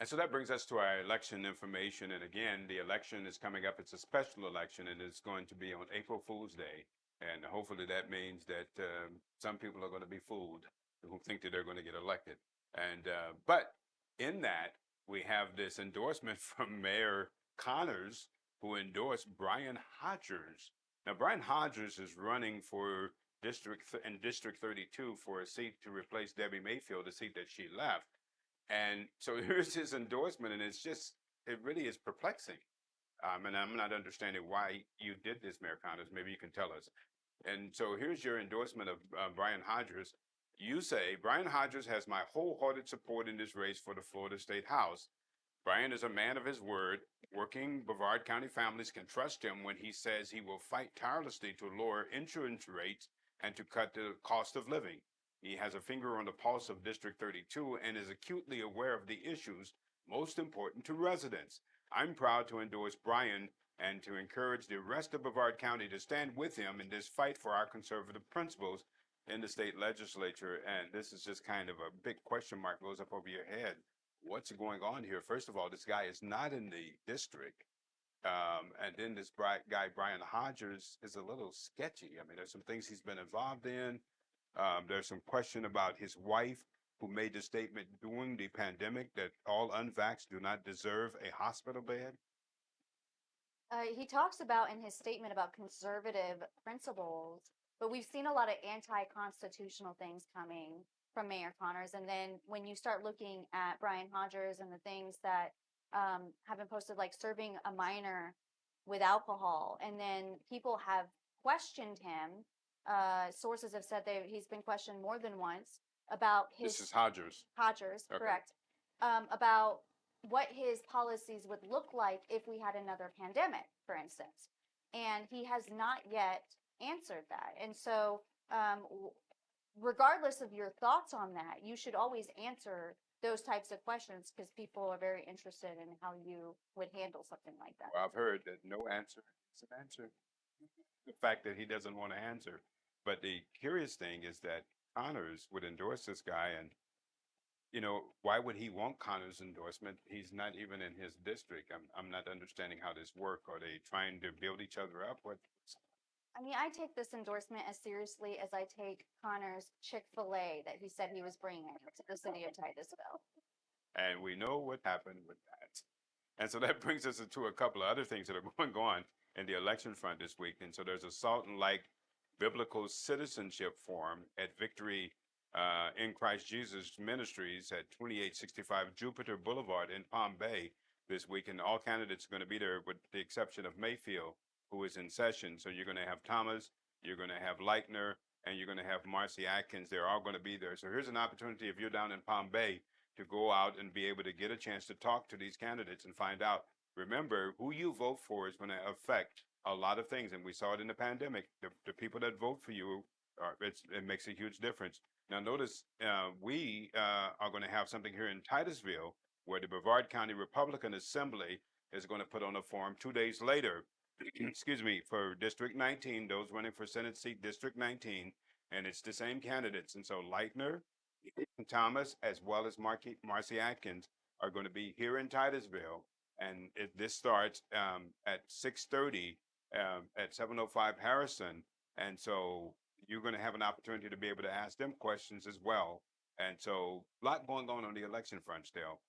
And so that brings us to our election information. And again, the election is coming up. It's a special election, and it's going to be on April Fool's Day. And hopefully that means that some people are going to be fooled who think that they're going to get elected. And but in that, we have this endorsement from Mayor Connors, who endorsed Brian Hodgers. Now, Brian Hodgers is running for District 32 for a seat to replace Debbie Mayfield, a seat that she left. And so here's his endorsement, and it really is perplexing. And I'm not understanding why you did this, Mayor Connors. Maybe you can tell us. And so here's your endorsement of Brian Hodgers. You say, Brian Hodgers has my wholehearted support in this race for the Florida State House. Brian is a man of his word. Working Brevard County families can trust him when he says he will fight tirelessly to lower insurance rates and to cut the cost of living. He has a finger on the pulse of District 32 and is acutely aware of the issues most important to residents. I'm proud to endorse Brian and to encourage the rest of Brevard County to stand with him in this fight for our conservative principles in the state legislature. And this is just kind of a big question mark goes up over your head. What's going on here? First of all, this guy is not in the district. And then this guy, Brian Hodgers, is a little sketchy. I mean, there's some things he's been involved in. There's some question about his wife, who made the statement during the pandemic that all unvaxxed do not deserve a hospital bed. He talks about in his statement about conservative principles, but we've seen a lot of anti-constitutional things coming from Mayor Connors. And then when you start looking at Brian Hodgers and the things that have been posted, like serving a minor with alcohol, and then people have questioned him. Sources have said that he's been questioned more than once about This his is Hodgers. Hodgers, Okay. correct, about what his policies would look like if we had another pandemic, for instance. And he has not yet answered that. And so, regardless of your thoughts on that, you should always answer those types of questions because people are very interested in how you would handle something like that. Well, I've heard that no answer is an answer. The fact that he doesn't want to answer. But the curious thing is that Connors would endorse this guy, and why would he want Connors' endorsement? He's not even in his district. I'm not understanding how this works. Are they trying to build each other up? I mean, I take this endorsement as seriously as I take Connor's Chick-fil-A that he said he was bringing to the city of Titusville. And we know what happened with that. And so that brings us into a couple of other things that are going on in the election front this week. And so there's a Salt and Light Biblical Citizenship Forum at Victory in Christ Jesus Ministries at 2865 Jupiter Boulevard in Palm Bay this week. And all candidates are going to be there with the exception of Mayfield, who is in session. So you're going to have Thomas, you're going to have Leitner, and you're going to have Marcy Atkins. They're all going to be there. So here's an opportunity if you're down in Palm Bay to go out and be able to get a chance to talk to these candidates and find out. Remember, who you vote for is going to affect a lot of things. And we saw it in the pandemic. The people that vote for you, it makes a huge difference. Now, notice we are going to have something here in Titusville where the Brevard County Republican Assembly is going to put on a forum 2 days later, excuse me, for District 19, those running for Senate seat District 19. And it's the same candidates. And so Leitner, Thomas, as well as Marcy Atkins, are going to be here in Titusville. And this starts at 6:30 at 705 Harrison. And so you're going to have an opportunity to be able to ask them questions as well. And so a lot going on the election front still.